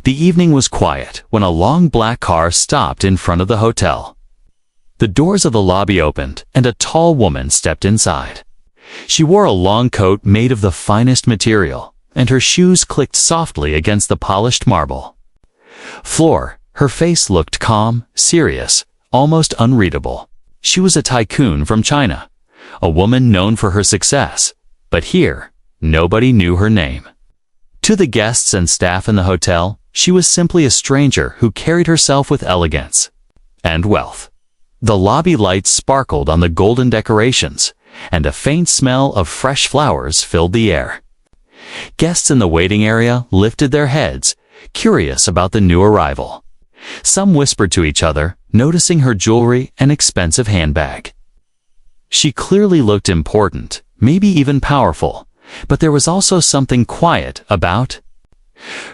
The evening was quiet when a long black car stopped in front of the hotel. The doors of the lobby opened, and a tall woman stepped inside. She wore a long coat made of the finest material, and her shoes clicked softly against the polished marble floor. Her face looked calm, serious, almost unreadable. She was a tycoon from China, a woman known for her success, but here, nobody knew her name. To the guests and staff in the hotel, she was simply a stranger who carried herself with elegance and wealth. The lobby lights sparkled on the golden decorations, and a faint smell of fresh flowers filled the air. Guests in the waiting area lifted their heads, curious about the new arrival. Some whispered to each other, noticing her jewelry and expensive handbag. She clearly looked important, maybe even powerful, but there was also something quiet about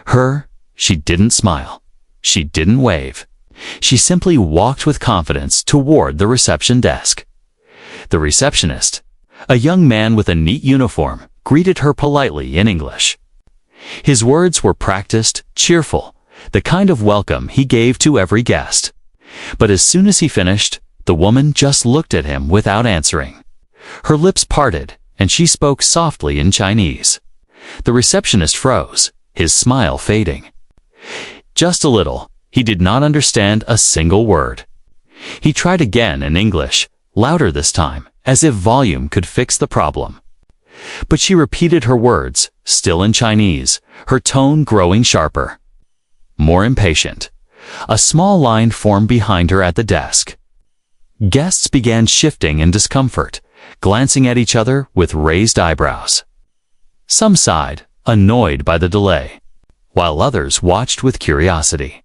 her. She didn't smile. She didn't wave. She simply walked with confidence toward the reception desk. The receptionist, a young man with a neat uniform, greeted her politely in English. His words were practiced, cheerful, the kind of welcome he gave to every guest. But as soon as he finished, the woman just looked at him without answering. Her lips parted, and she spoke softly in Chinese. The receptionist froze, his smile fading. Just a little. He did not understand a single word. He tried again in English, louder this time, as if volume could fix the problem. But she repeated her words, still in Chinese, her tone growing sharper, more impatient. A small line formed behind her at the desk. Guests began shifting in discomfort, glancing at each other with raised eyebrows. Some sighed, annoyed by the delay, while others watched with curiosity.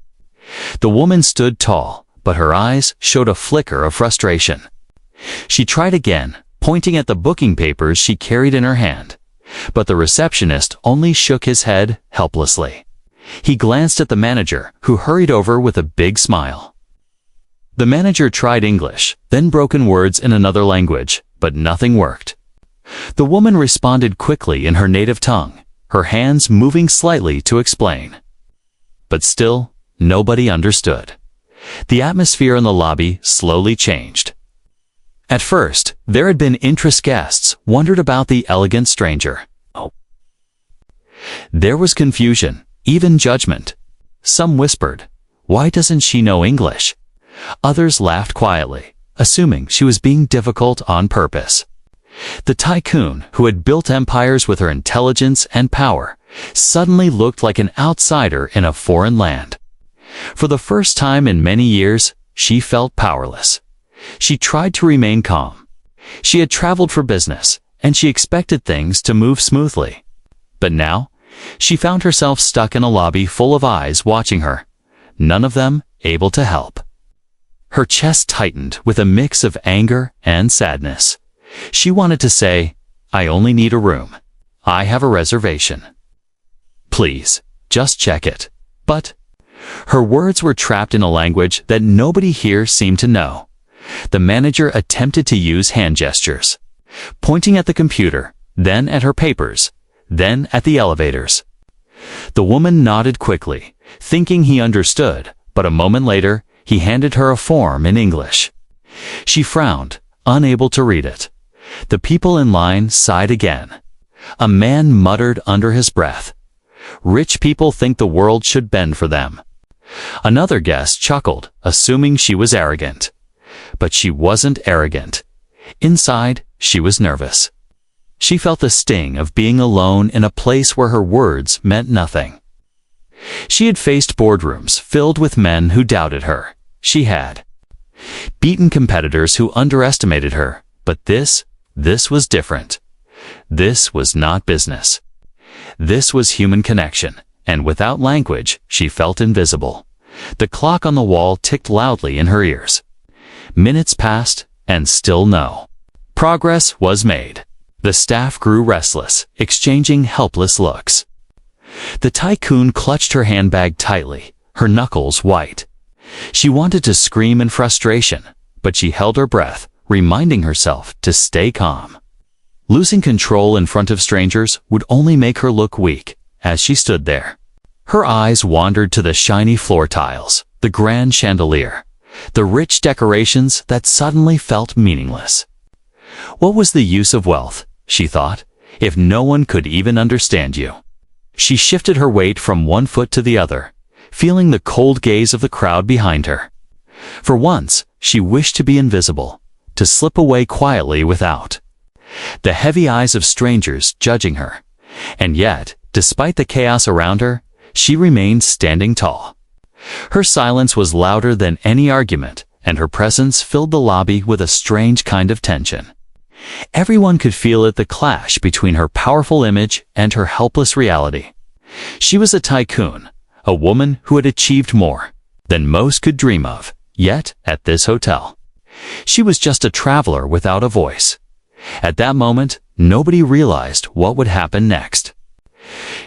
The woman stood tall, but her eyes showed a flicker of frustration. She tried again, pointing at the booking papers she carried in her hand, but the receptionist only shook his head helplessly. He glanced at the manager, who hurried over with a big smile. The manager tried English, then broken words in another language, but nothing worked. The woman responded quickly in her native tongue, her hands moving slightly to explain. But still, nobody understood. The atmosphere in the lobby slowly changed. At first, there had been interest. Guests wondered about the elegant stranger. There was confusion, even judgment. Some whispered, "Why doesn't she know English?" Others laughed quietly, assuming she was being difficult on purpose. The tycoon, who had built empires with her intelligence and power, suddenly looked like an outsider in a foreign land. For the first time in many years, she felt powerless. She tried to remain calm. She had traveled for business, and she expected things to move smoothly. But now, she found herself stuck in a lobby full of eyes watching her, none of them able to help. Her chest tightened with a mix of anger and sadness. She wanted to say, "I only need a room. I have a reservation. Please, just check it." But her words were trapped in a language that nobody here seemed to know. The manager attempted to use hand gestures, pointing at the computer, then at her papers, then at the elevators. The woman nodded quickly, thinking he understood, but a moment later, he handed her a form in English. She frowned, unable to read it. The people in line sighed again. A man muttered under his breath, "Rich people think the world should bend for them." Another guest chuckled, assuming she was arrogant. But she wasn't arrogant. Inside, she was nervous. She felt the sting of being alone in a place where her words meant nothing. She had faced boardrooms filled with men who doubted her. She had beaten competitors who underestimated her, but this was different. This was not business. This was human connection, and without language, she felt invisible. The clock on the wall ticked loudly in her ears. Minutes passed, and still no progress was made. The staff grew restless, exchanging helpless looks. The tycoon clutched her handbag tightly, her knuckles white. She wanted to scream in frustration, but she held her breath, reminding herself to stay calm. Losing control in front of strangers would only make her look weak. As she stood there, Her eyes wandered to the shiny floor tiles, the grand chandelier, the rich decorations that suddenly felt meaningless. What was the use of wealth, she thought, if no one could even understand you? She shifted her weight from one foot to the other, feeling the cold gaze of the crowd behind her. For once, she wished to be invisible, to slip away quietly without the heavy eyes of strangers judging her. And yet, despite the chaos around her, she remained standing tall. Her silence was louder than any argument, and her presence filled the lobby with a strange kind of tension. Everyone could feel it, the clash between her powerful image and her helpless reality. She was a tycoon, a woman who had achieved more than most could dream of, yet, at this hotel, she was just a traveler without a voice. At that moment, nobody realized what would happen next.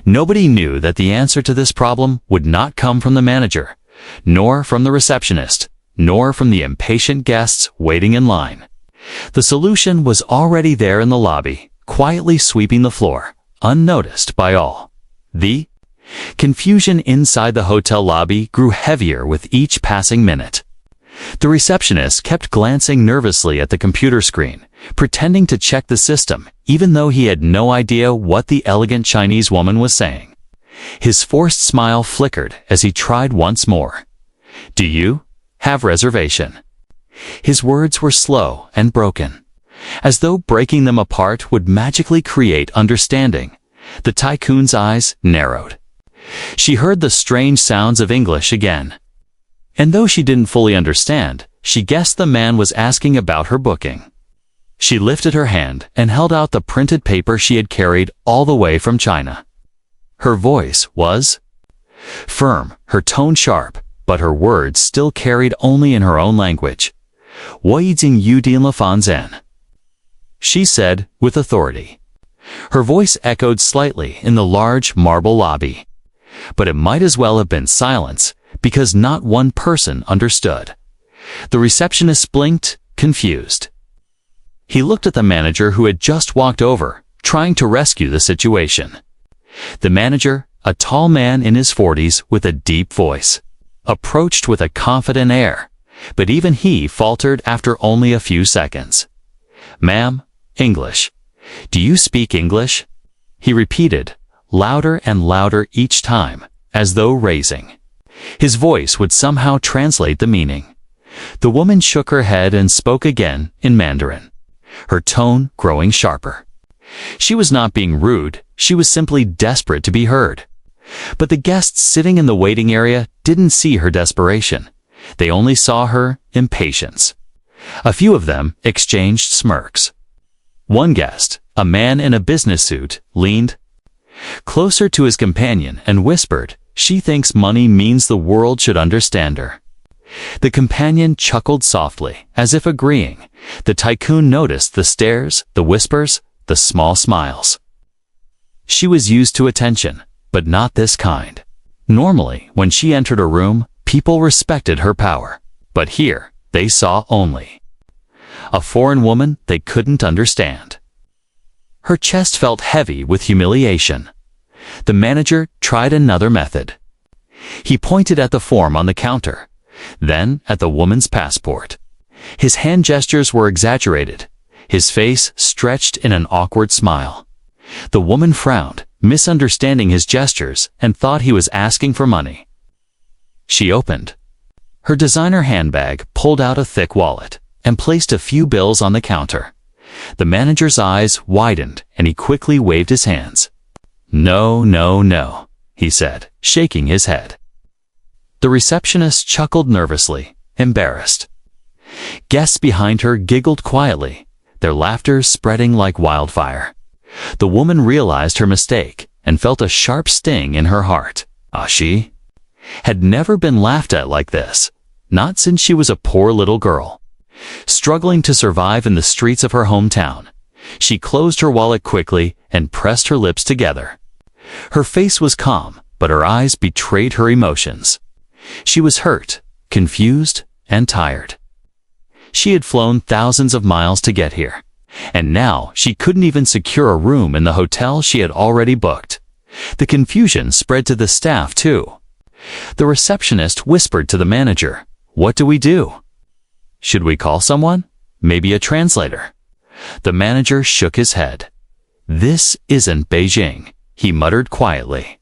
Nobody knew that the answer to this problem would not come from the manager, nor from the receptionist, nor from the impatient guests waiting in line. The solution was already there in the lobby, quietly sweeping the floor, unnoticed by all. The confusion inside the hotel lobby grew heavier with each passing minute. The receptionist kept glancing nervously at the computer screen, pretending to check the system, even though he had no idea what the elegant Chinese woman was saying. His forced smile flickered as he tried once more. "Do you have reservation?" His words were slow and broken, as though breaking them apart would magically create understanding. The tycoon's eyes narrowed. She heard the strange sounds of English again. And though she didn't fully understand, she guessed the man was asking about her booking. She lifted her hand and held out the printed paper she had carried all the way from China. Her voice was firm, her tone sharp, but her words still carried only in her own language. She said with authority. Her voice echoed slightly in the large marble lobby. But it might as well have been silence, because not one person understood. The receptionist blinked, confused. He looked at the manager who had just walked over, trying to rescue the situation. The manager, a tall man in his 40s with a deep voice, approached with a confident air, but even he faltered after only a few seconds. "Ma'am, English. Do you speak English?" he repeated, louder and louder each time, as though raising. His voice would somehow translate the meaning. The woman shook her head and spoke again in Mandarin, her tone growing sharper. She was not being rude, she was simply desperate to be heard. But the guests sitting in the waiting area didn't see her desperation. They only saw her impatience. A few of them exchanged smirks. One guest, a man in a business suit, leaned closer to his companion and whispered, "She thinks money means the world should understand her." The companion chuckled softly, as if agreeing. The tycoon noticed the stares, the whispers, the small smiles. She was used to attention, but not this kind. Normally, when she entered a room, people respected her power. But here, they saw only a foreign woman they couldn't understand. Her chest felt heavy with humiliation. The manager tried another method. He pointed at the form on the counter, then at the woman's passport. His hand gestures were exaggerated. His face stretched in an awkward smile. The woman frowned, misunderstanding his gestures, and thought he was asking for money. She opened her designer handbag, pulled out a thick wallet, and placed a few bills on the counter. The manager's eyes widened, and he quickly waved his hands. "No, no, no," he said, shaking his head. The receptionist chuckled nervously, embarrassed. Guests behind her giggled quietly, their laughter spreading like wildfire. The woman realized her mistake and felt a sharp sting in her heart. She had never been laughed at like this, not since she was a poor little girl, struggling to survive in the streets of her hometown. She closed her wallet quickly and pressed her lips together. Her face was calm, but her eyes betrayed her emotions. She was hurt, confused, and tired. She had flown thousands of miles to get here, and now she couldn't even secure a room in the hotel she had already booked. The confusion spread to the staff, too. The receptionist whispered to the manager, "What do we do? Should we call someone? Maybe a translator?" The manager shook his head. "This isn't Beijing," he muttered quietly.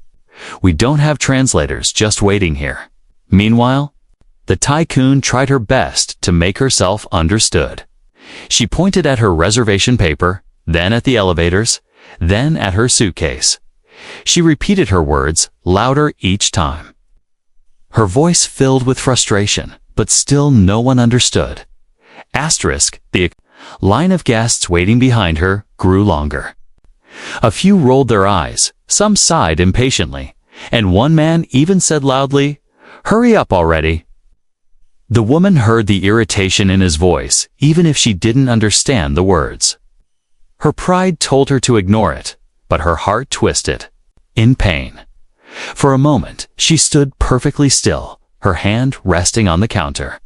"We don't have translators just waiting here." Meanwhile, the tycoon tried her best to make herself understood. She pointed at her reservation paper, then at the elevators, then at her suitcase. She repeated her words, louder each time. Her voice filled with frustration, but still no one understood. Asterisk, the line of guests waiting behind her grew longer. A few rolled their eyes, some sighed impatiently, and one man even said loudly, "Hurry up already." The woman heard the irritation in his voice, even if she didn't understand the words. Her pride told her to ignore it, but her heart twisted, in pain. For a moment, she stood perfectly still, her hand resting on the counter.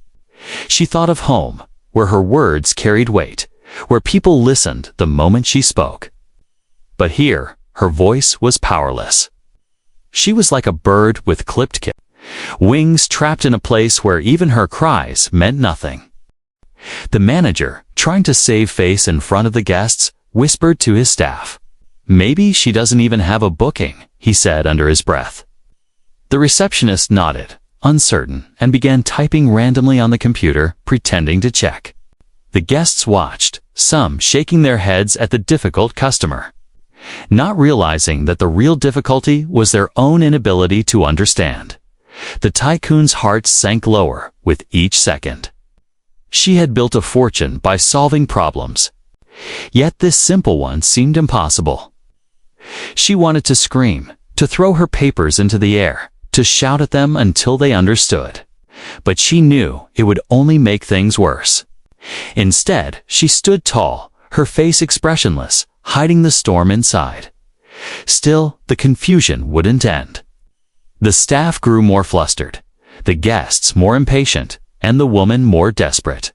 She thought of home, where her words carried weight, where people listened the moment she spoke. But here, her voice was powerless. She was like a bird with clipped wings trapped in a place where even her cries meant nothing. The manager, trying to save face in front of the guests, whispered to his staff. "Maybe she doesn't even have a booking," he said under his breath. The receptionist nodded, uncertain, and began typing randomly on the computer, pretending to check. The guests watched, some shaking their heads at the difficult customer, not realizing that the real difficulty was their own inability to understand. The tycoon's heart sank lower with each second. She had built a fortune by solving problems, yet this simple one seemed impossible. She wanted to scream, to throw her papers into the air, to shout at them until they understood. But she knew it would only make things worse. Instead, she stood tall, her face expressionless, hiding the storm inside. Still, the confusion wouldn't end. The staff grew more flustered, the guests more impatient, and the woman more desperate.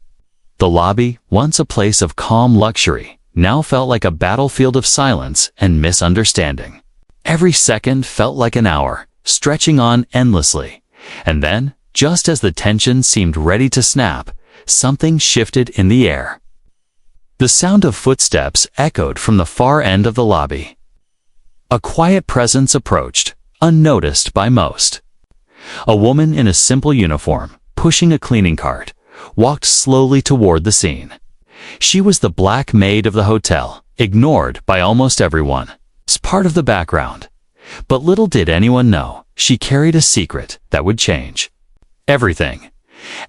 The lobby, once a place of calm luxury, now felt like a battlefield of silence and misunderstanding. Every second felt like an hour, stretching on endlessly. And then, just as the tension seemed ready to snap, something shifted in the air. The sound of footsteps echoed from the far end of the lobby. A quiet presence approached, unnoticed by most. A woman in a simple uniform, pushing a cleaning cart, walked slowly toward the scene. She was the black maid of the hotel, ignored by almost everyone. As part of the background. But little did anyone know, she carried a secret that would change everything.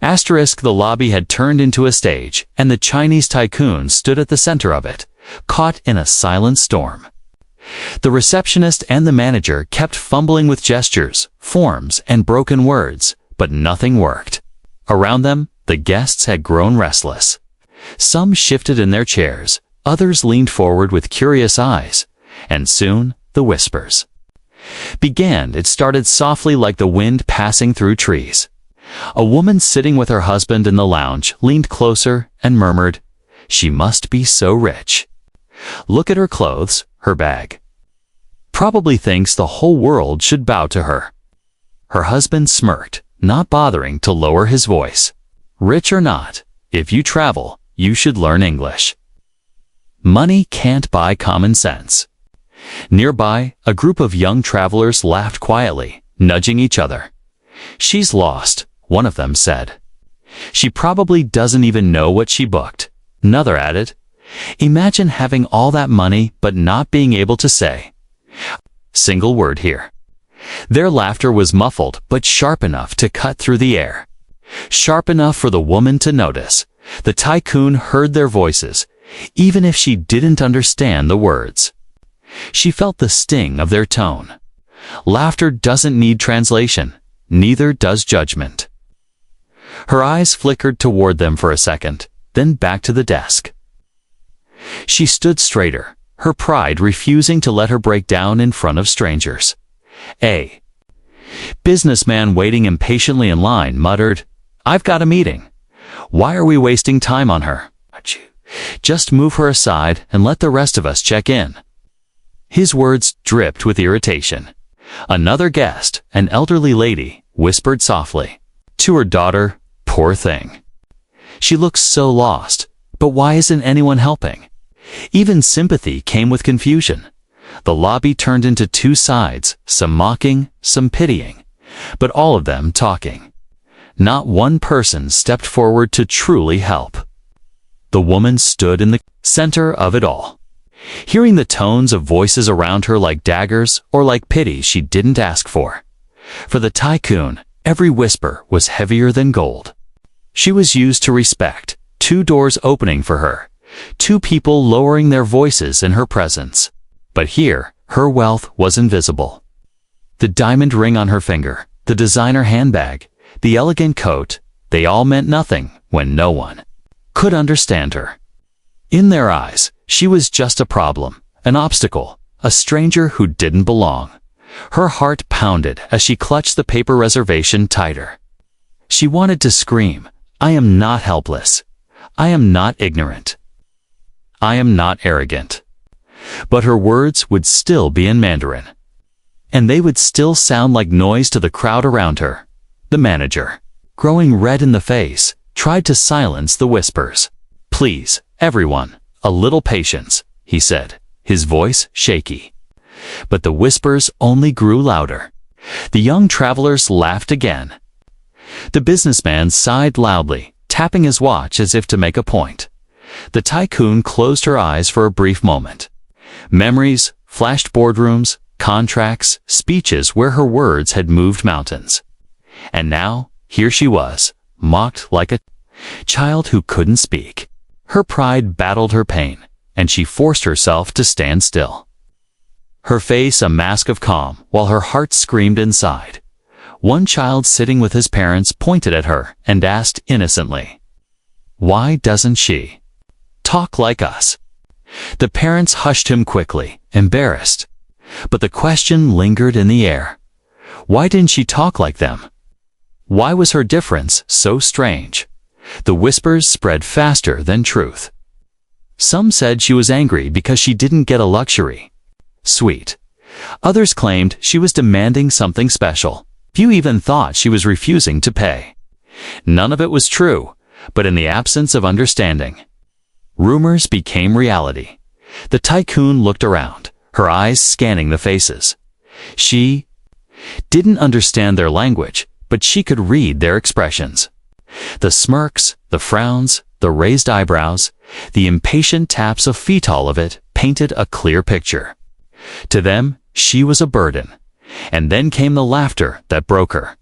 Asterisk, the lobby had turned into a stage, and the Chinese tycoon stood at the center of it, caught in a silent storm. The receptionist and the manager kept fumbling with gestures, forms, and broken words, but nothing worked. Around them, the guests had grown restless. Some shifted in their chairs, others leaned forward with curious eyes, and soon the whispers began. It started softly like the wind passing through trees. A woman sitting with her husband in the lounge leaned closer and murmured, "She must be so rich. Look at her clothes, her bag. Probably thinks the whole world should bow to her." Her husband smirked, not bothering to lower his voice. "Rich or not, if you travel, you should learn English. Money can't buy common sense." Nearby, a group of young travelers laughed quietly, nudging each other. "She's lost," one of them said. "She probably doesn't even know what she booked," another added. "Imagine having all that money but not being able to say a single word here." Their laughter was muffled but sharp enough to cut through the air. Sharp enough for the woman to notice. The tycoon heard their voices, even if she didn't understand the words. She felt the sting of their tone. Laughter doesn't need translation, neither does judgment. Her eyes flickered toward them for a second, then back to the desk. She stood straighter, her pride refusing to let her break down in front of strangers. A businessman waiting impatiently in line muttered, "I've got a meeting. Why are we wasting time on her? Just move her aside and let the rest of us check in." His words dripped with irritation. Another guest, an elderly lady, whispered softly to her daughter, "Poor thing. She looks so lost, but why isn't anyone helping?" Even sympathy came with confusion. The lobby turned into two sides, some mocking, some pitying, but all of them talking. Not one person stepped forward to truly help. The woman stood in the center of it all, hearing the tones of voices around her like daggers or like pity she didn't ask for. For the tycoon, every whisper was heavier than gold. She was used to respect, two doors opening for her, two people lowering their voices in her presence. But here, her wealth was invisible. The diamond ring on her finger, the designer handbag, the elegant coat, they all meant nothing when no one could understand her. In their eyes, she was just a problem, an obstacle, a stranger who didn't belong. Her heart pounded as she clutched the paper reservation tighter. She wanted to scream, "I am not helpless. I am not ignorant. I am not arrogant." But her words would still be in Mandarin. And they would still sound like noise to the crowd around her. The manager, growing red in the face, tried to silence the whispers. "Please, everyone, a little patience," he said, his voice shaky. But the whispers only grew louder. The young travelers laughed again. The businessman sighed loudly, tapping his watch as if to make a point. The tycoon closed her eyes for a brief moment. Memories flashed, boardrooms, contracts, speeches where her words had moved mountains. And now, here she was, mocked like a child who couldn't speak. Her pride battled her pain, and she forced herself to stand still. Her face a mask of calm, while her heart screamed inside. One child sitting with his parents pointed at her and asked innocently, "Why doesn't she talk like us?" The parents hushed him quickly, embarrassed. But the question lingered in the air. Why didn't she talk like them? Why was her difference so strange? The whispers spread faster than truth. Some said she was angry because she didn't get a luxury suite. Others claimed she was demanding something special. Few even thought she was refusing to pay. None of it was true, but in the absence of understanding, rumors became reality. The tycoon looked around, her eyes scanning the faces. She didn't understand their language, but she could read their expressions. The smirks, the frowns, the raised eyebrows, the impatient taps of feet, all of it painted a clear picture. To them, she was a burden. And then came the laughter that broke her.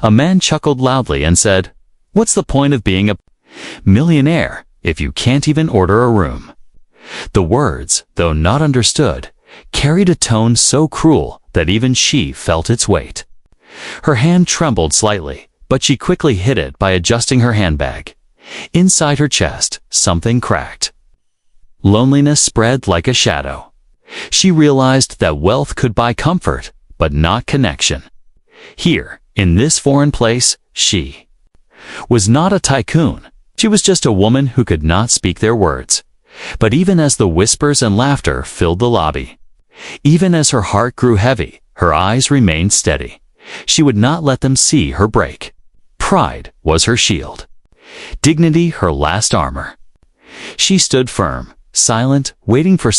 A man chuckled loudly and said, "What's the point of being a millionaire if you can't even order a room?" The words, though not understood, carried a tone so cruel that even she felt its weight. Her hand trembled slightly, but she quickly hid it by adjusting her handbag. Inside her chest, something cracked. Loneliness spread like a shadow. She realized that wealth could buy comfort, but not connection. Here, in this foreign place, she was not a tycoon. She was just a woman who could not speak their words. But even as the whispers and laughter filled the lobby, even as her heart grew heavy, her eyes remained steady. She would not let them see her break. Pride was her shield. Dignity her last armor. She stood firm, silent, waiting for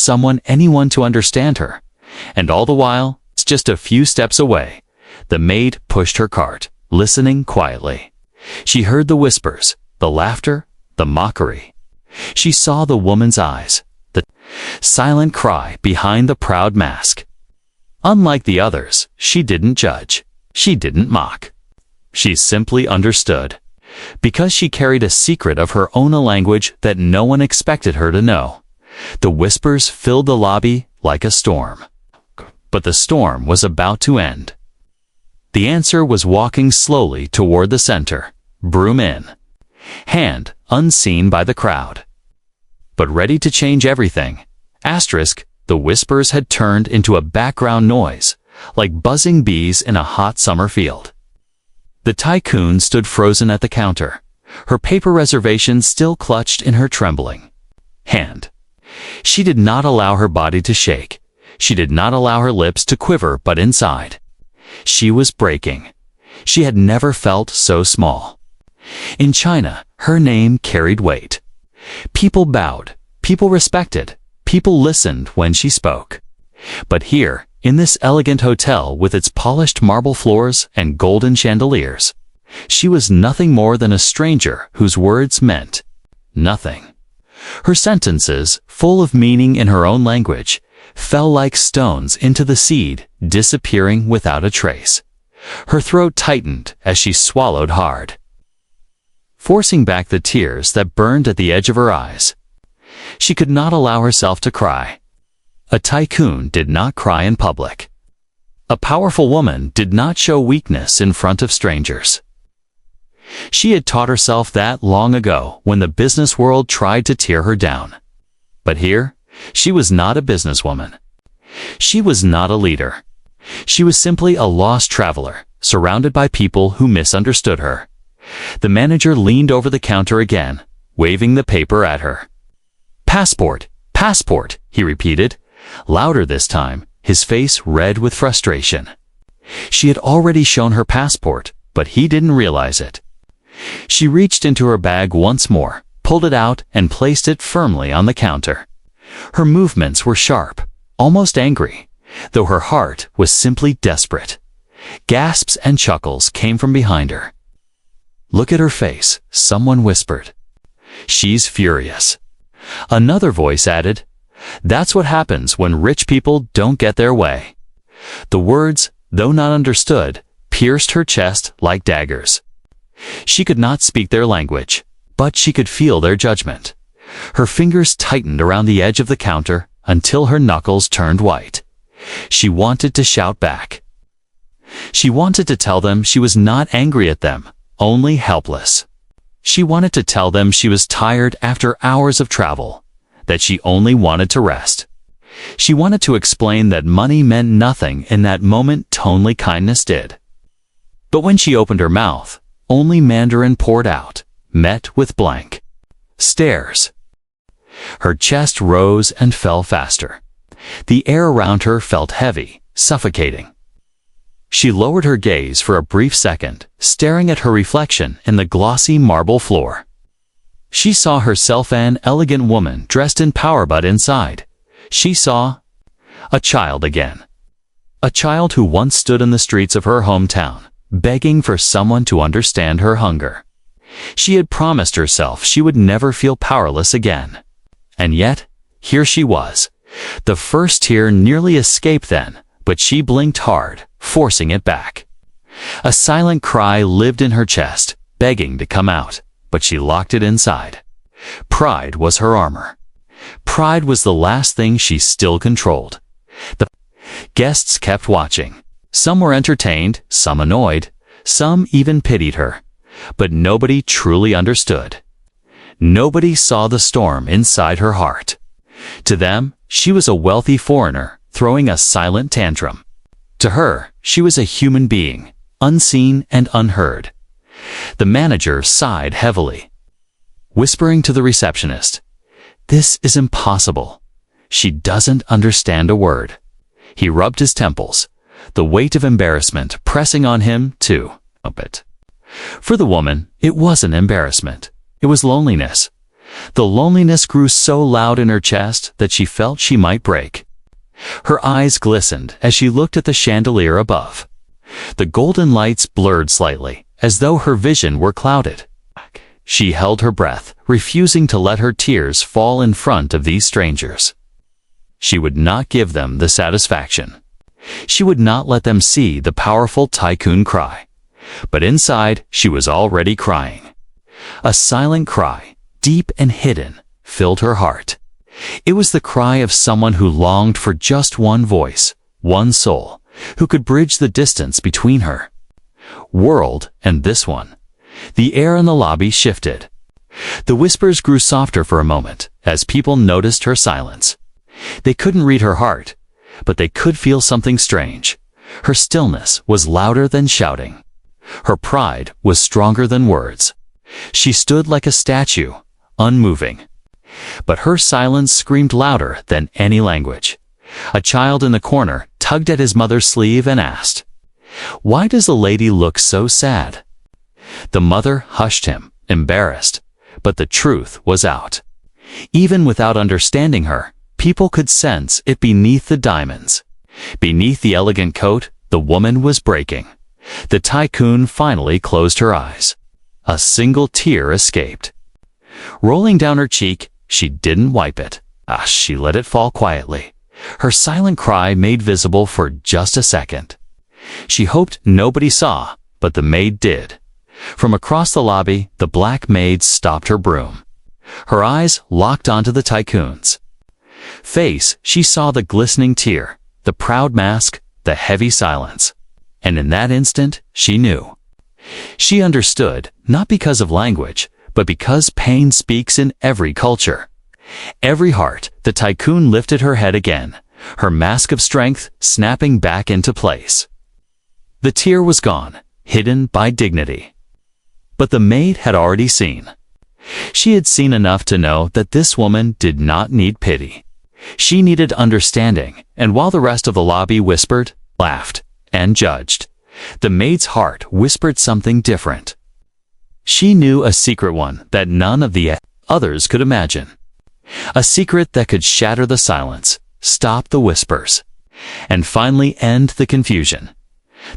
anyone to understand her. And all the while, just a few steps away, the maid pushed her cart, listening quietly. She heard the whispers, the laughter, the mockery. She saw the woman's eyes, the silent cry behind the proud mask. Unlike the others, she didn't judge. She didn't mock. She simply understood. Because she carried a secret of her own, a language that no one expected her to know. The whispers filled the lobby like a storm. But the storm was about to end. The answer was walking slowly toward the center, broom in hand, unseen by the crowd. But ready to change everything. The whispers had turned into a background noise, like buzzing bees in a hot summer field. The tycoon stood frozen at the counter, her paper reservation still clutched in her trembling hand. She did not allow her body to shake. She did not allow her lips to quiver, but inside, she was breaking. She had never felt so small. In China, her name carried weight. People bowed, people respected, people listened when she spoke. But here, in this elegant hotel with its polished marble floors and golden chandeliers, she was nothing more than a stranger whose words meant nothing. Her sentences, full of meaning in her own language, fell like stones into the sea, disappearing without a trace. Her throat tightened as she swallowed hard, forcing back the tears that burned at the edge of her eyes. She could not allow herself to cry. A tycoon did not cry in public. A powerful woman did not show weakness in front of strangers. She had taught herself that long ago when the business world tried to tear her down. But here, she was not a businesswoman. She was not a leader. She was simply a lost traveler, surrounded by people who misunderstood her. The manager leaned over the counter again, waving the paper at her. "Passport, passport," he repeated, louder this time, his face red with frustration. She had already shown her passport, but he didn't realize it. She reached into her bag once more, pulled it out, and placed it firmly on the counter. Her movements were sharp, almost angry, though her heart was simply desperate. Gasps and chuckles came from behind her. "Look at her face," someone whispered. "She's furious." Another voice added, "That's what happens when rich people don't get their way." The words, though not understood, pierced her chest like daggers. She could not speak their language, but she could feel their judgment. Her fingers tightened around the edge of the counter until her knuckles turned white. She wanted to shout back. She wanted to tell them she was not angry at them, only helpless. She wanted to tell them she was tired after hours of travel, that she only wanted to rest. She wanted to explain that money meant nothing in that moment, only kindness did. But when she opened her mouth, only Mandarin poured out, met with blank stares. Her chest rose and fell faster. The air around her felt heavy, suffocating. She lowered her gaze for a brief second, staring at her reflection in the glossy marble floor. She saw herself an elegant woman dressed in power, but inside, she saw a child again. A child who once stood in the streets of her hometown, begging for someone to understand her hunger. She had promised herself she would never feel powerless again. And yet, here she was. The first tear nearly escaped then, but she blinked hard, forcing it back. A silent cry lived in her chest, begging to come out, but she locked it inside. Pride was her armor. Pride was the last thing she still controlled. The guests kept watching. Some were entertained, some annoyed, some even pitied her. But nobody truly understood. Nobody saw the storm inside her heart. To them, she was a wealthy foreigner throwing a silent tantrum. To her, she was a human being, unseen and unheard. The manager sighed heavily, whispering to the receptionist, "This is impossible. She doesn't understand a word." He rubbed his temples, the weight of embarrassment pressing on him to up it. For the woman, it wasn't embarrassment. It was loneliness. The loneliness grew so loud in her chest that she felt she might break. Her eyes glistened as she looked at the chandelier above. The golden lights blurred slightly, as though her vision were clouded. She held her breath, refusing to let her tears fall in front of these strangers. She would not give them the satisfaction. She would not let them see the powerful tycoon cry. But inside, she was already crying. A silent cry, deep and hidden, filled her heart. It was the cry of someone who longed for just one voice, one soul, who could bridge the distance between her world and this one. The air in the lobby shifted. The whispers grew softer for a moment as people noticed her silence. They couldn't read her heart, but they could feel something strange. Her stillness was louder than shouting. Her pride was stronger than words. She stood like a statue, unmoving. But her silence screamed louder than any language. A child in the corner tugged at his mother's sleeve and asked, "Why does the lady look so sad?" The mother hushed him, embarrassed, but the truth was out. Even without understanding her, people could sense it beneath the diamonds. Beneath the elegant coat, the woman was breaking. The tycoon finally closed her eyes. A single tear escaped. Rolling down her cheek, she didn't wipe it. She let it fall quietly. Her silent cry made visible for just a second. She hoped nobody saw, but the maid did. From across the lobby, the black maid stopped her broom. Her eyes locked onto the tycoon's face. She saw the glistening tear, the proud mask, the heavy silence. And in that instant, she knew. She understood, not because of language, but because pain speaks in every culture. Every heart, the tycoon lifted her head again, her mask of strength snapping back into place. The tear was gone, hidden by dignity. But the maid had already seen. She had seen enough to know that this woman did not need pity. She needed understanding, and while the rest of the lobby whispered, laughed, and judged, the maid's heart whispered something different. She knew a secret one that none of the others could imagine. A secret that could shatter the silence, stop the whispers, and finally end the confusion.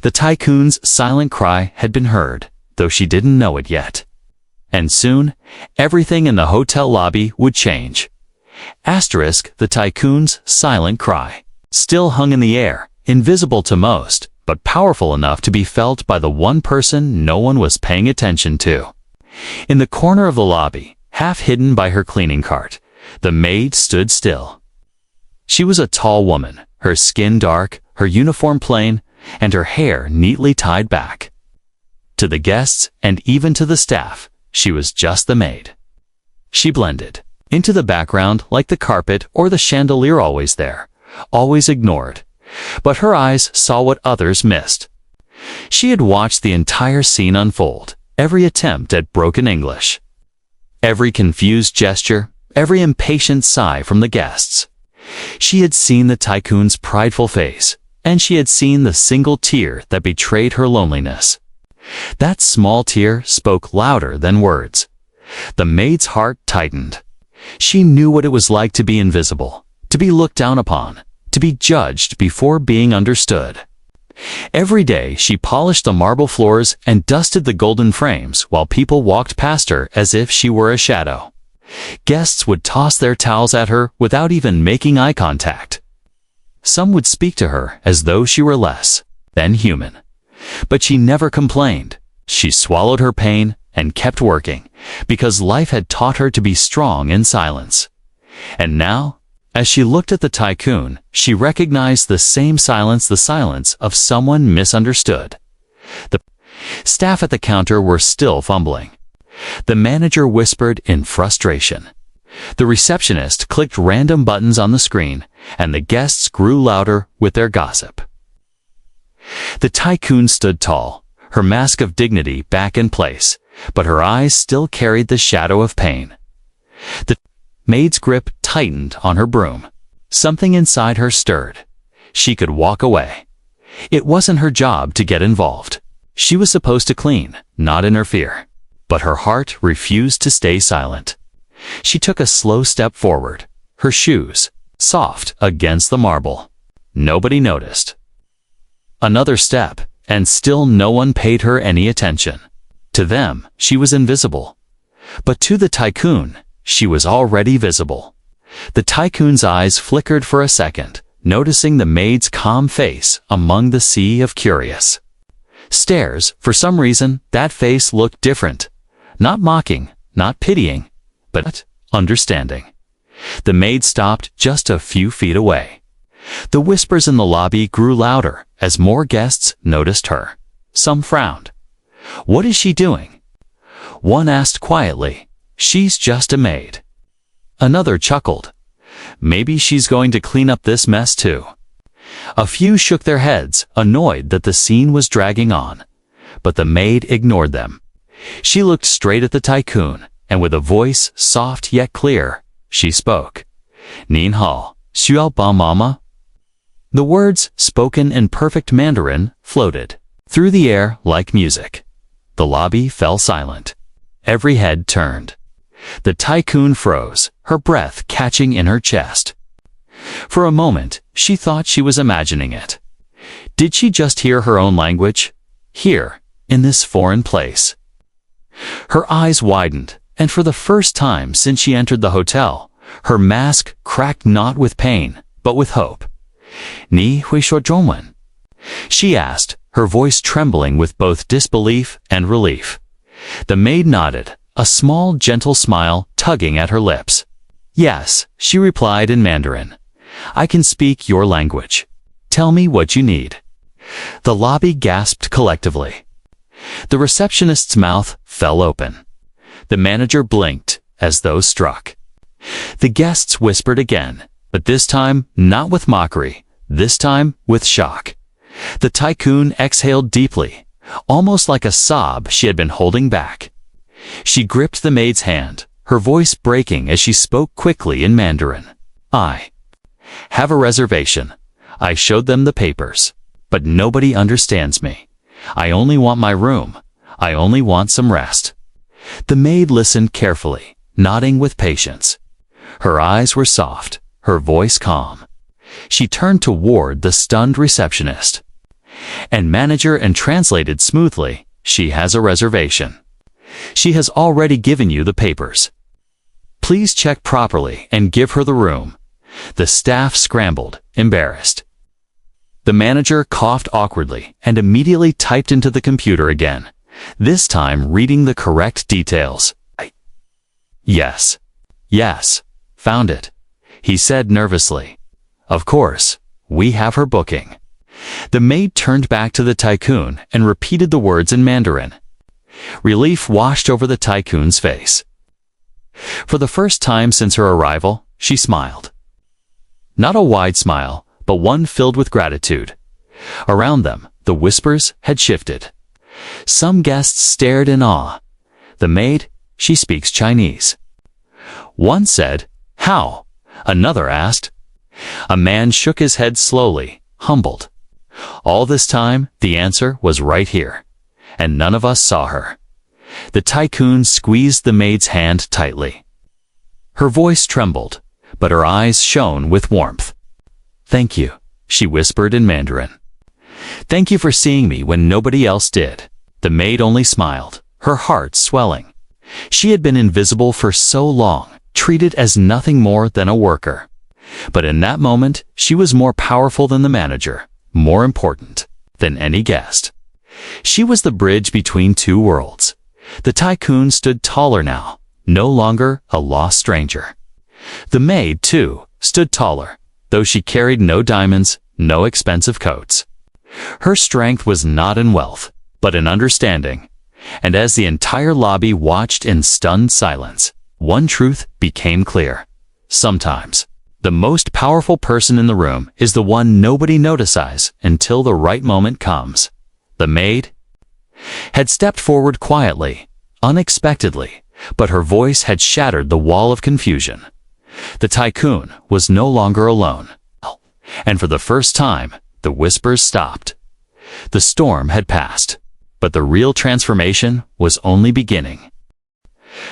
The tycoon's silent cry had been heard, though she didn't know it yet. And soon, everything in the hotel lobby would change. The tycoon's silent cry still hung in the air, invisible to most, but powerful enough to be felt by the one person no one was paying attention to. In the corner of the lobby, half hidden by her cleaning cart, the maid stood still. She was a tall woman, her skin dark, her uniform plain, and her hair neatly tied back. To the guests, and even to the staff, she was just the maid. She blended into the background like the carpet or the chandelier, always there, always ignored. But her eyes saw what others missed. She had watched the entire scene unfold, every attempt at broken English, every confused gesture, every impatient sigh from the guests. She had seen the tycoon's prideful face, and she had seen the single tear that betrayed her loneliness. That small tear spoke louder than words. The maid's heart tightened. She knew what it was like to be invisible, to be looked down upon, to be judged before being understood. Every day she polished the marble floors and dusted the golden frames while people walked past her as if she were a shadow. Guests would toss their towels at her without even making eye contact. Some would speak to her as though she were less than human. But she never complained. She swallowed her pain and kept working, because life had taught her to be strong in silence. And now, as she looked at the tycoon, she recognized the same silence, the silence of someone misunderstood. The staff at the counter were still fumbling. The manager whispered in frustration. The receptionist clicked random buttons on the screen, and the guests grew louder with their gossip. The tycoon stood tall, her mask of dignity back in place, but her eyes still carried the shadow of pain. The maid's grip tightened on her broom. Something inside her stirred. She could walk away. It wasn't her job to get involved. She was supposed to clean, not interfere. But her heart refused to stay silent. She took a slow step forward, her shoes soft against the marble. Nobody noticed. Another step, and still no one paid her any attention. To them, she was invisible. But to the tycoon, she was already visible. The tycoon's eyes flickered for a second, noticing the maid's calm face among the sea of curious stares. For some reason, that face looked different. Not mocking, not pitying, but understanding. The maid stopped just a few feet away. The whispers in the lobby grew louder as more guests noticed her. Some frowned. "What is she doing?" One asked quietly, "She's just a maid." Another chuckled. "Maybe she's going to clean up this mess too." A few shook their heads, annoyed that the scene was dragging on. But the maid ignored them. She looked straight at the tycoon, and with a voice soft yet clear, she spoke. "Nin hao, xiao ba mama?" The words, spoken in perfect Mandarin, floated through the air like music. The lobby fell silent. Every head turned. The tycoon froze, her breath catching in her chest. For a moment, she thought she was imagining it. Did she just hear her own language? Here, in this foreign place. Her eyes widened, and for the first time since she entered the hotel, her mask cracked not with pain, but with hope. 你会说中文? She asked, her voice trembling with both disbelief and relief. The maid nodded, a small, gentle smile tugging at her lips. Yes, she replied in Mandarin. I can speak your language. Tell me what you need. The lobby gasped collectively. The receptionist's mouth fell open. The manager blinked, as though struck. The guests whispered again, but this time not with mockery, this time with shock. The tycoon exhaled deeply, almost like a sob she had been holding back. She gripped the maid's hand, her voice breaking as she spoke quickly in Mandarin. I have a reservation. I showed them the papers, but nobody understands me. I only want my room. I only want some rest. The maid listened carefully, nodding with patience. Her eyes were soft, her voice calm. She turned toward the stunned receptionist. And manager and translated smoothly, she has a reservation. She has already given you the papers. Please check properly and give her the room. The staff scrambled, embarrassed. The manager coughed awkwardly and immediately typed into the computer again, this time reading the correct details. Yes, found it, he said nervously. Of course, we have her booking. The maid turned back to the tycoon and repeated the words in Mandarin. Relief washed over the tycoon's face. For the first time since her arrival, she smiled. Not a wide smile, but one filled with gratitude. Around them, the whispers had shifted. Some guests stared in awe. The maid, she speaks Chinese. One said, how? Another asked. A man shook his head slowly, humbled. All this time, the answer was right here, and none of us saw her. The tycoon squeezed the maid's hand tightly. Her voice trembled, but her eyes shone with warmth. Thank you, she whispered in Mandarin. Thank you for seeing me when nobody else did. The maid only smiled, her heart swelling. She had been invisible for so long, treated as nothing more than a worker. But in that moment, she was more powerful than the manager, more important than any guest. She was the bridge between two worlds. The tycoon stood taller now, no longer a lost stranger. The maid, too, stood taller, though she carried no diamonds, no expensive coats. Her strength was not in wealth, but in understanding. And as the entire lobby watched in stunned silence, one truth became clear. Sometimes, the most powerful person in the room is the one nobody notices until the right moment comes. The maid had stepped forward quietly, unexpectedly, but her voice had shattered the wall of confusion. The tycoon was no longer alone, and for the first time, the whispers stopped. The storm had passed, but the real transformation was only beginning.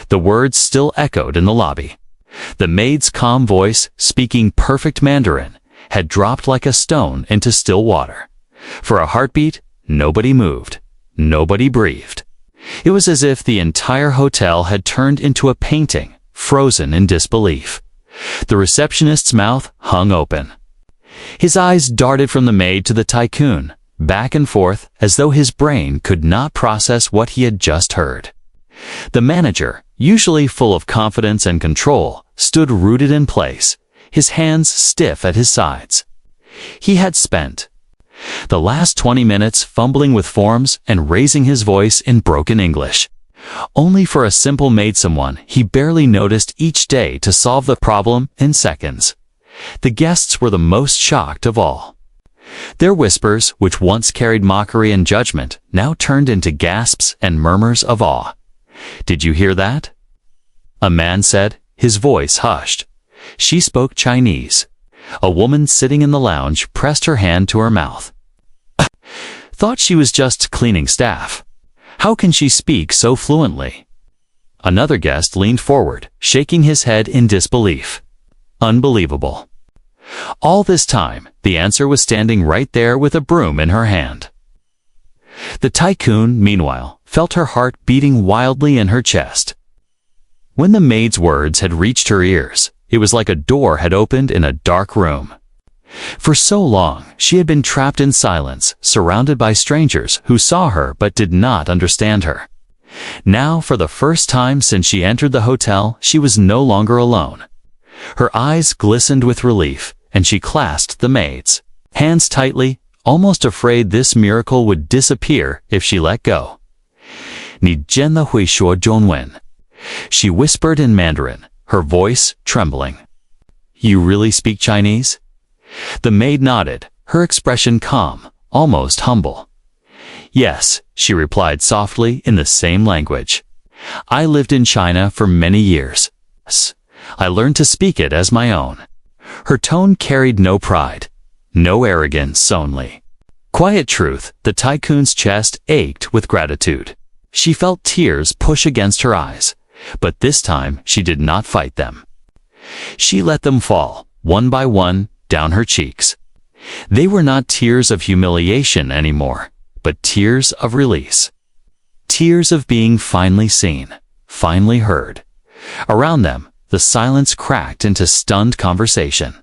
The words still echoed in the lobby. The maid's calm voice, speaking perfect Mandarin, had dropped like a stone into still water. For a heartbeat, nobody moved. Nobody breathed. It was as if the entire hotel had turned into a painting, frozen in disbelief. The receptionist's mouth hung open. His eyes darted from the maid to the tycoon, back and forth as though his brain could not process what he had just heard. The manager, usually full of confidence and control, stood rooted in place, his hands stiff at his sides. He had spent the last 20 minutes fumbling with forms and raising his voice in broken English, only for a simple maid someone he barely noticed each day to solve the problem in seconds. The guests were the most shocked of all. Their whispers, which once carried mockery and judgment, now turned into gasps and murmurs of awe. Did you hear that? A man said, his voice hushed. She spoke Chinese. A woman sitting in the lounge pressed her hand to her mouth. Thought she was just cleaning staff. How can she speak so fluently? Another guest leaned forward, shaking his head in disbelief. Unbelievable. All this time, the answer was standing right there with a broom in her hand. The tycoon, meanwhile, felt her heart beating wildly in her chest. When the maid's words had reached her ears, it was like a door had opened in a dark room. For so long, she had been trapped in silence, surrounded by strangers who saw her but did not understand her. Now, for the first time since she entered the hotel, she was no longer alone. Her eyes glistened with relief, and she clasped the maid's hands tightly, almost afraid this miracle would disappear if she let go. 你真的会说中文, she whispered in Mandarin, her voice trembling. You really speak Chinese? The maid nodded, her expression calm, almost humble. Yes, she replied softly in the same language. I lived in China for many years. I learned to speak it as my own. Her tone carried no pride, no arrogance only. Quiet truth, the tycoon's chest ached with gratitude. She felt tears push against her eyes, but this time she did not fight them. She let them fall, one by one, down her cheeks. They were not tears of humiliation anymore, but tears of release. Tears of being finally seen, finally heard. Around them, the silence cracked into stunned conversation.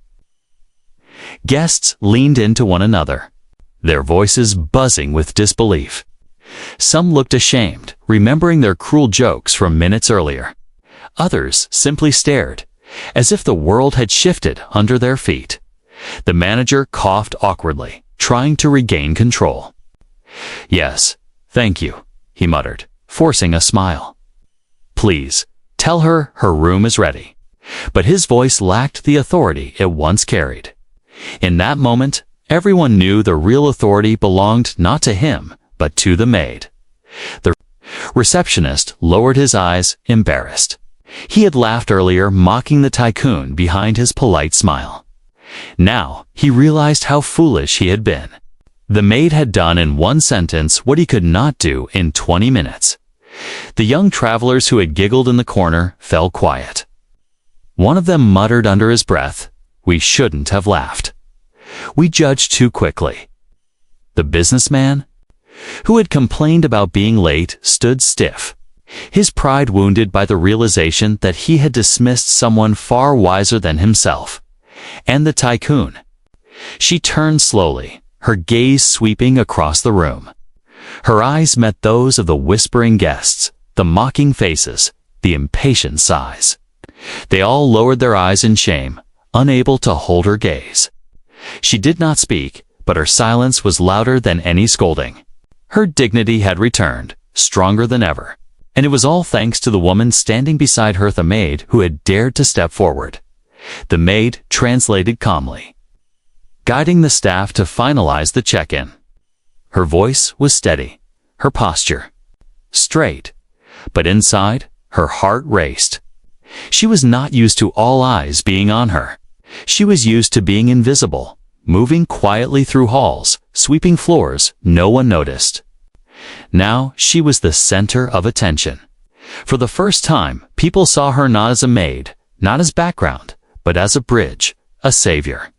Guests leaned into one another, their voices buzzing with disbelief. Some looked ashamed, remembering their cruel jokes from minutes earlier. Others simply stared, as if the world had shifted under their feet. The manager coughed awkwardly, trying to regain control. Yes, thank you, he muttered, forcing a smile. Please, tell her her room is ready. But his voice lacked the authority it once carried. In that moment, everyone knew the real authority belonged not to him, but to the maid. The receptionist lowered his eyes, embarrassed. He had laughed earlier, mocking the tycoon behind his polite smile. Now, he realized how foolish he had been. The maid had done in one sentence what he could not do in 20 minutes. The young travelers who had giggled in the corner fell quiet. One of them muttered under his breath, "We shouldn't have laughed. We judged too quickly." The businessman, who had complained about being late, stood stiff, his pride wounded by the realization that he had dismissed someone far wiser than himself. And the tycoon. She turned slowly, her gaze sweeping across the room. Her eyes met those of the whispering guests, the mocking faces, the impatient sighs. They all lowered their eyes in shame, unable to hold her gaze. She did not speak, but her silence was louder than any scolding. Her dignity had returned, stronger than ever, and it was all thanks to the woman standing beside her, the maid who had dared to step forward. The maid translated calmly, guiding the staff to finalize the check-in. Her voice was steady, her posture straight, but inside, her heart raced. She was not used to all eyes being on her. She was used to being invisible, moving quietly through halls, sweeping floors no one noticed. Now she was the center of attention. For the first time, people saw her not as a maid, not as background, but as a bridge, a savior.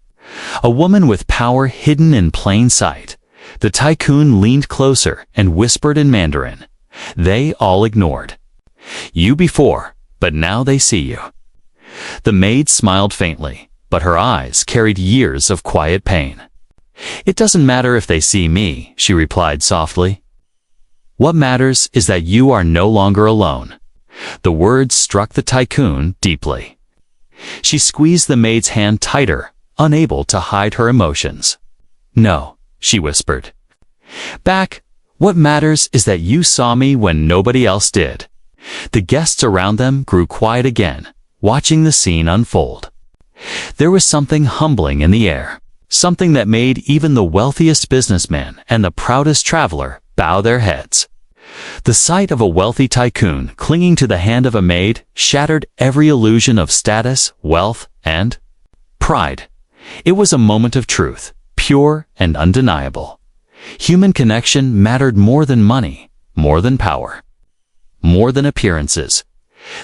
A woman with power hidden in plain sight. The tycoon leaned closer and whispered in Mandarin. They all ignored you before, but now they see you. The maid smiled faintly, but her eyes carried years of quiet pain. It doesn't matter if they see me, she replied softly. What matters is that you are no longer alone. The words struck the tycoon deeply. She squeezed the maid's hand tighter, unable to hide her emotions. No, she whispered. Back, what matters is that you saw me when nobody else did. The guests around them grew quiet again, watching the scene unfold. There was something humbling in the air, something that made even the wealthiest businessman and the proudest traveler bow their heads. The sight of a wealthy tycoon clinging to the hand of a maid shattered every illusion of status, wealth, and pride. It was a moment of truth, pure and undeniable. Human connection mattered more than money, more than power, more than appearances.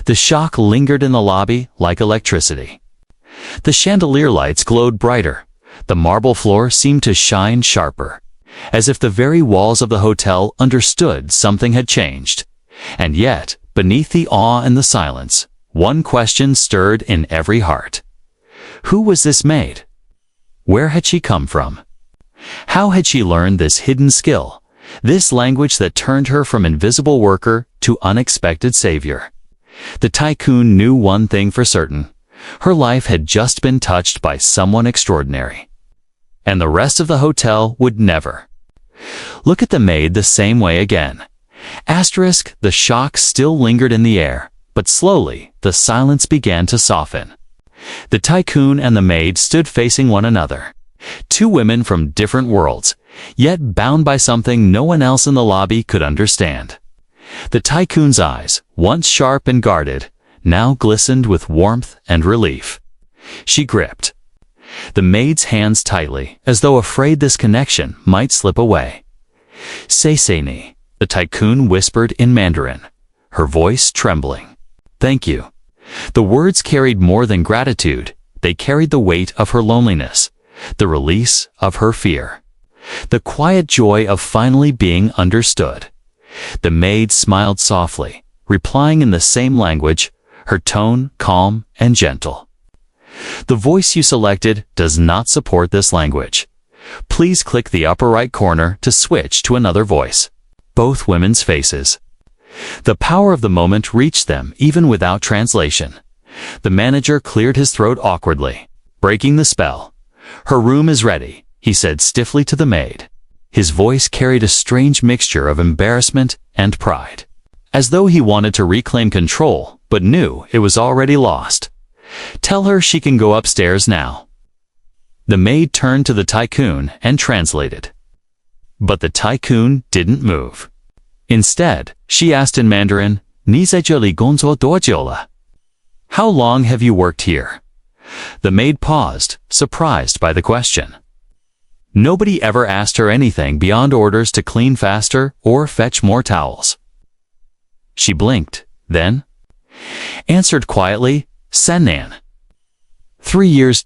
The shock lingered in the lobby like electricity. The chandelier lights glowed brighter. The marble floor seemed to shine sharper, as if the very walls of the hotel understood something had changed. And yet, beneath the awe and the silence, one question stirred in every heart. Who was this maid? Where had she come from? How had she learned this hidden skill, this language that turned her from invisible worker to unexpected savior? The tycoon knew one thing for certain. Her life had just been touched by someone extraordinary. And the rest of the hotel would never. Look at the maid the same way again. Asterisk, the shock still lingered in the air, but slowly the silence began to soften. The tycoon and the maid stood facing one another. Two women from different worlds, yet bound by something no one else in the lobby could understand. The tycoon's eyes, once sharp and guarded, now glistened with warmth and relief. She gripped the maid's hands tightly, as though afraid this connection might slip away. "Say ni," the tycoon whispered in Mandarin, her voice trembling. "Thank you." The words carried more than gratitude. They carried the weight of her loneliness, the release of her fear, the quiet joy of finally being understood. The maid smiled softly, replying in the same language, her tone calm and gentle. "The voice you selected does not support this language. Please click the upper right corner to switch to another voice." Both women's faces. The power of the moment reached them even without translation. The manager cleared his throat awkwardly, breaking the spell. "Her room is ready," he said stiffly to the maid. His voice carried a strange mixture of embarrassment and pride, as though he wanted to reclaim control, but knew it was already lost. "Tell her she can go upstairs now." The maid turned to the tycoon and translated. But the tycoon didn't move. Instead, she asked in Mandarin, "你在这里工作多久了?" How long have you worked here? The maid paused, surprised by the question. Nobody ever asked her anything beyond orders to clean faster or fetch more towels. She blinked, then answered quietly, "Sennan." 3 years.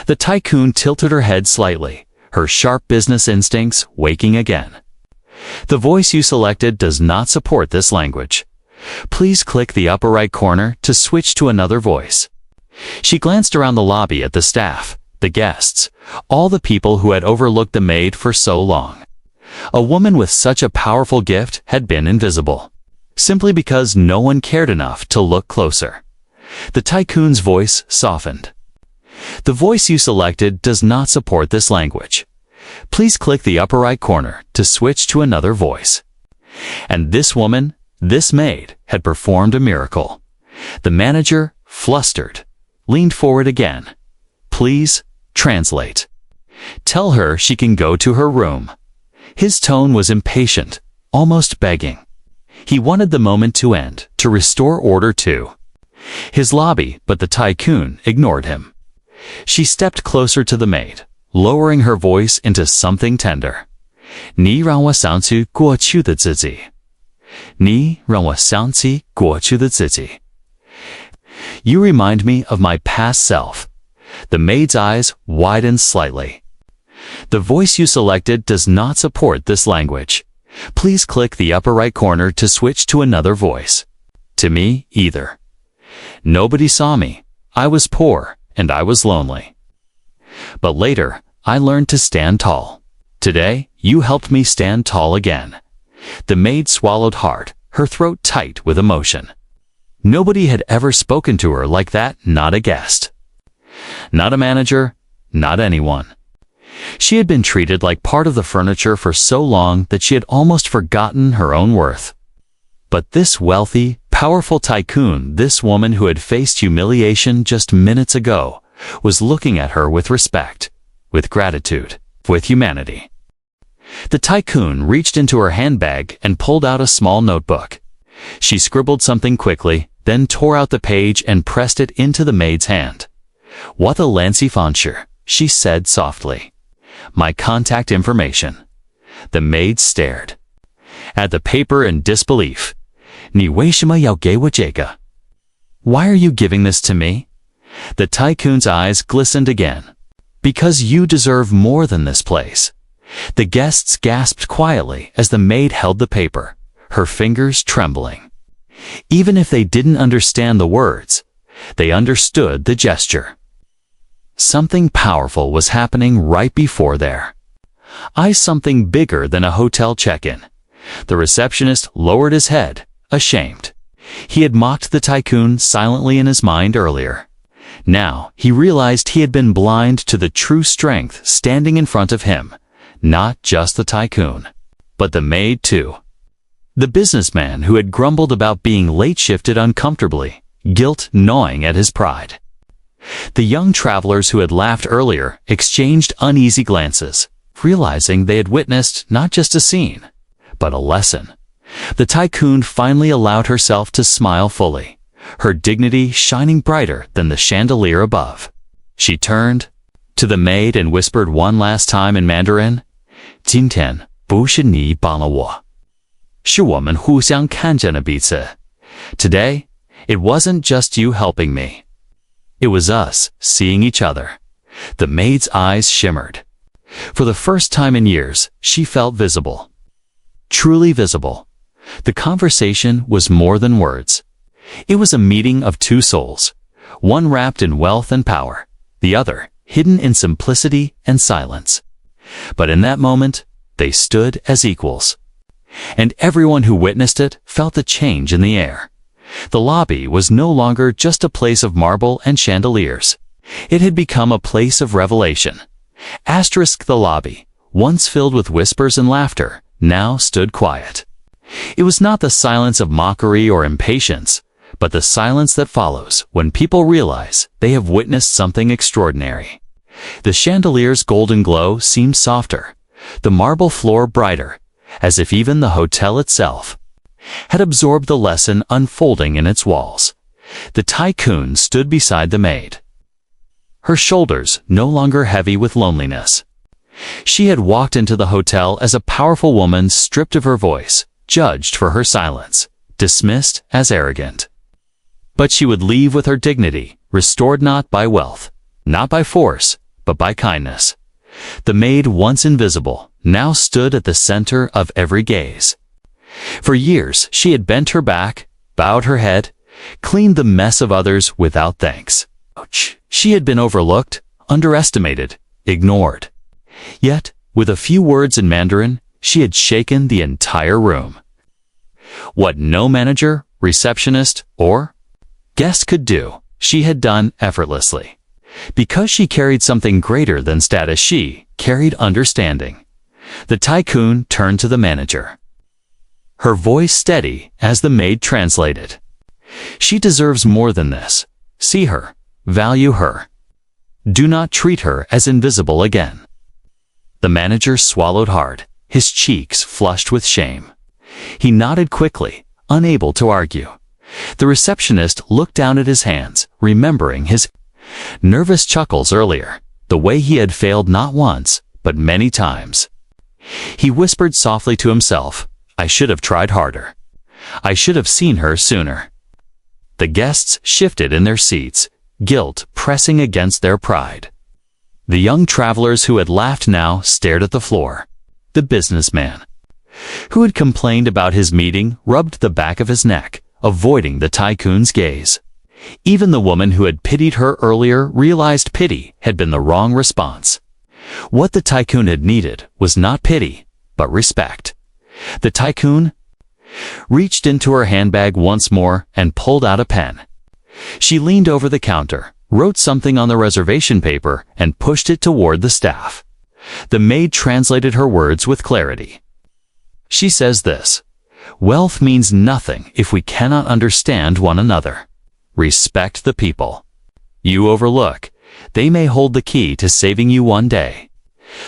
The tycoon tilted her head slightly, her sharp business instincts waking again. "The voice you selected does not support this language. Please click the upper right corner to switch to another voice." She glanced around the lobby at the staff, the guests, all the people who had overlooked the maid for so long. A woman with such a powerful gift had been invisible, simply because no one cared enough to look closer. The tycoon's voice softened. "The voice you selected does not support this language. Please click the upper right corner to switch to another voice." And this woman, this maid, had performed a miracle. The manager, flustered, leaned forward again. "Please, translate. Tell her she can go to her room." His tone was impatient, almost begging. He wanted the moment to end, to restore order to his lobby, but the tycoon ignored him. She stepped closer to the maid, lowering her voice into something tender. "你让我想起过去的自己。你让我想起过去的自己。You remind me of my past self." The maid's eyes widened slightly. "The voice you selected does not support this language. Please click the upper right corner to switch to another voice." "To me, either. Nobody saw me. I was poor, and I was lonely. But later, I learned to stand tall. Today, you helped me stand tall again." The maid swallowed hard, her throat tight with emotion. Nobody had ever spoken to her like that, not a guest, not a manager, not anyone. She had been treated like part of the furniture for so long that she had almost forgotten her own worth. But this wealthy, powerful tycoon, this woman who had faced humiliation just minutes ago, was looking at her with respect, with gratitude, with humanity. The tycoon reached into her handbag and pulled out a small notebook. She scribbled something quickly, then tore out the page and pressed it into the maid's hand. "What a lancy fancher," she said softly. My contact information. The maid stared at the paper in disbelief. 你为什么要给我这个? Why are you giving this to me? The tycoon's eyes glistened again. Because you deserve more than this place. The guests gasped quietly as the maid held the paper, her fingers trembling. Even if they didn't understand the words, they understood the gesture. Something powerful was happening right before there. Something bigger than a hotel check-in. The receptionist lowered his head, ashamed. He had mocked the tycoon silently in his mind earlier. Now he realized he had been blind to the true strength standing in front of him. Not just the tycoon, but the maid too. The businessman who had grumbled about being late shifted uncomfortably, guilt gnawing at his pride. The young travelers who had laughed earlier exchanged uneasy glances, realizing they had witnessed not just a scene, but a lesson. The tycoon finally allowed herself to smile fully, her dignity shining brighter than the chandelier above. She turned to the maid and whispered one last time in Mandarin, 今天不是你帮了我，是我们互相看见了彼此. Today, it wasn't just you helping me. It was us seeing each other. The maid's eyes shimmered. For the first time in years, she felt visible. Truly visible. The conversation was more than words. It was a meeting of two souls, one wrapped in wealth and power, the other hidden in simplicity and silence. But in that moment, they stood as equals. And everyone who witnessed it felt the change in the air. The lobby was no longer just a place of marble and chandeliers. It had become a place of revelation. The lobby, once filled with whispers and laughter, now stood quiet. It was not the silence of mockery or impatience, but the silence that follows when people realize they have witnessed something extraordinary. The chandelier's golden glow seemed softer, the marble floor brighter, as if even the hotel itself had absorbed the lesson unfolding in its walls. The tycoon stood beside the maid, her shoulders no longer heavy with loneliness. She had walked into the hotel as a powerful woman stripped of her voice, judged for her silence, dismissed as arrogant. But she would leave with her dignity, restored not by wealth, not by force, but by kindness. The maid, once invisible, now stood at the center of every gaze. For years, she had bent her back, bowed her head, cleaned the mess of others without thanks. She had been overlooked, underestimated, ignored. Yet, with a few words in Mandarin, she had shaken the entire room. What no manager, receptionist, or guest could do, she had done effortlessly. Because she carried something greater than status, she carried understanding. The tycoon turned to the manager, her voice steady as the maid translated. She deserves more than this. See her, value her. Do not treat her as invisible again. The manager swallowed hard, his cheeks flushed with shame. He nodded quickly, unable to argue. The receptionist looked down at his hands, remembering his nervous chuckles earlier, the way he had failed not once, but many times. He whispered softly to himself, I should have tried harder. I should have seen her sooner. The guests shifted in their seats, guilt pressing against their pride. The young travelers who had laughed now stared at the floor. The businessman, who had complained about his meeting, rubbed the back of his neck, avoiding the tycoon's gaze. Even the woman who had pitied her earlier realized pity had been the wrong response. What the tycoon had needed was not pity, but respect. The tycoon reached into her handbag once more and pulled out a pen. She leaned over the counter, wrote something on the reservation paper, and pushed it toward the staff. The maid translated her words with clarity. She says this, wealth means nothing if we cannot understand one another. Respect the people you overlook. They may hold the key to saving you one day.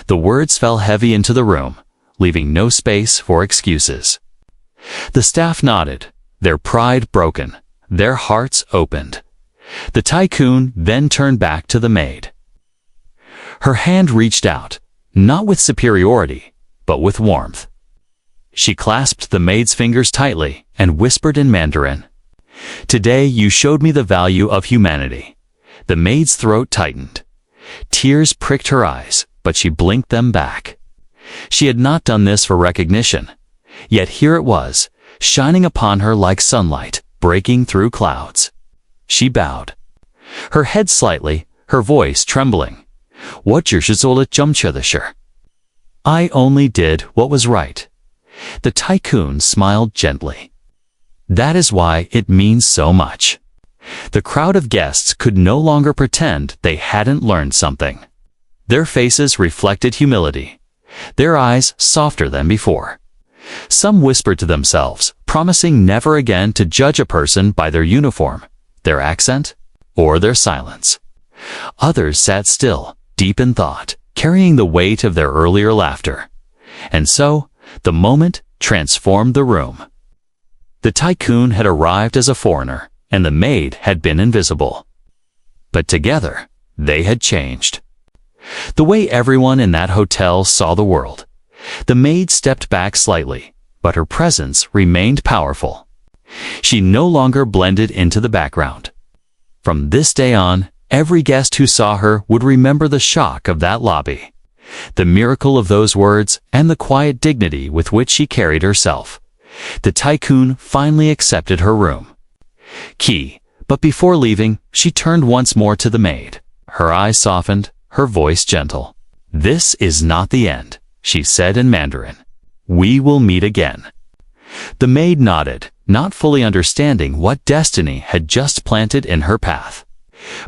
The words fell heavy into the room, leaving no space for excuses. The staff nodded, their pride broken, their hearts opened. The tycoon then turned back to the maid. Her hand reached out, not with superiority, but with warmth. She clasped the maid's fingers tightly and whispered in Mandarin, "Today you showed me the value of humanity." The maid's throat tightened. Tears pricked her eyes, but she blinked them back. She had not done this for recognition, yet here it was, shining upon her like sunlight, breaking through clouds. She bowed, her head slightly, her voice trembling. "I only did what was right." The tycoon smiled gently. "That is why it means so much." The crowd of guests could no longer pretend they hadn't learned something. Their faces reflected humility, their eyes softer than before. Some whispered to themselves, promising never again to judge a person by their uniform, their accent, or their silence. Others sat still, deep in thought, carrying the weight of their earlier laughter. And so, the moment transformed the room. The tycoon had arrived as a foreigner, and the maid had been invisible. But together, they had changed. The way everyone in that hotel saw the world. The maid stepped back slightly, but her presence remained powerful. She no longer blended into the background. From this day on, every guest who saw her would remember the shock of that lobby, the miracle of those words, and the quiet dignity with which she carried herself. The tycoon finally accepted her room. Key, but before leaving, she turned once more to the maid. Her eyes softened, her voice gentle. "This is not the end," she said in Mandarin. "We will meet again." The maid nodded, not fully understanding what destiny had just planted in her path,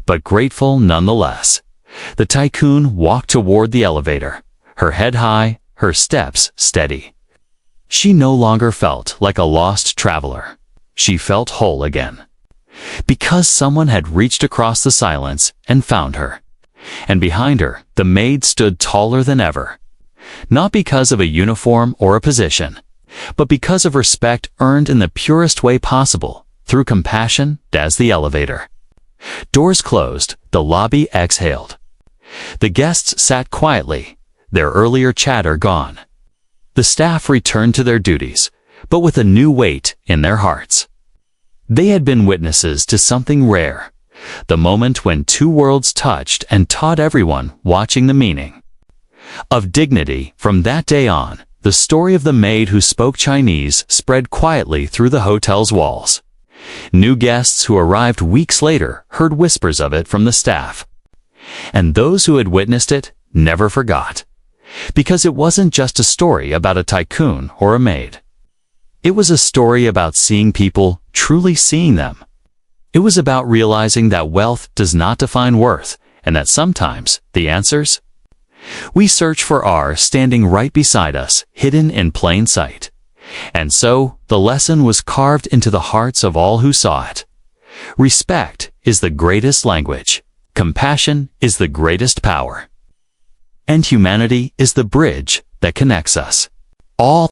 but grateful nonetheless. The tycoon walked toward the elevator, her head high, her steps steady. She no longer felt like a lost traveler. She felt whole again. Because someone had reached across the silence and found her. And behind her, the maid stood taller than ever. Not because of a uniform or a position, but because of respect earned in the purest way possible, through compassion as the elevator. Doors closed, the lobby exhaled. The guests sat quietly, their earlier chatter gone. The staff returned to their duties, but with a new weight in their hearts. They had been witnesses to something rare, the moment when two worlds touched and taught everyone watching the meaning of dignity. From that day on, the story of the maid who spoke Chinese spread quietly through the hotel's walls. New guests who arrived weeks later heard whispers of it from the staff. And those who had witnessed it never forgot. Because it wasn't just a story about a tycoon or a maid. It was a story about seeing people truly seeing them. It was about realizing that wealth does not define worth, and that sometimes the answers we search for are standing right beside us, hidden in plain sight. And so, the lesson was carved into the hearts of all who saw it. Respect is the greatest language. Compassion is the greatest power. And humanity is the bridge that connects us all.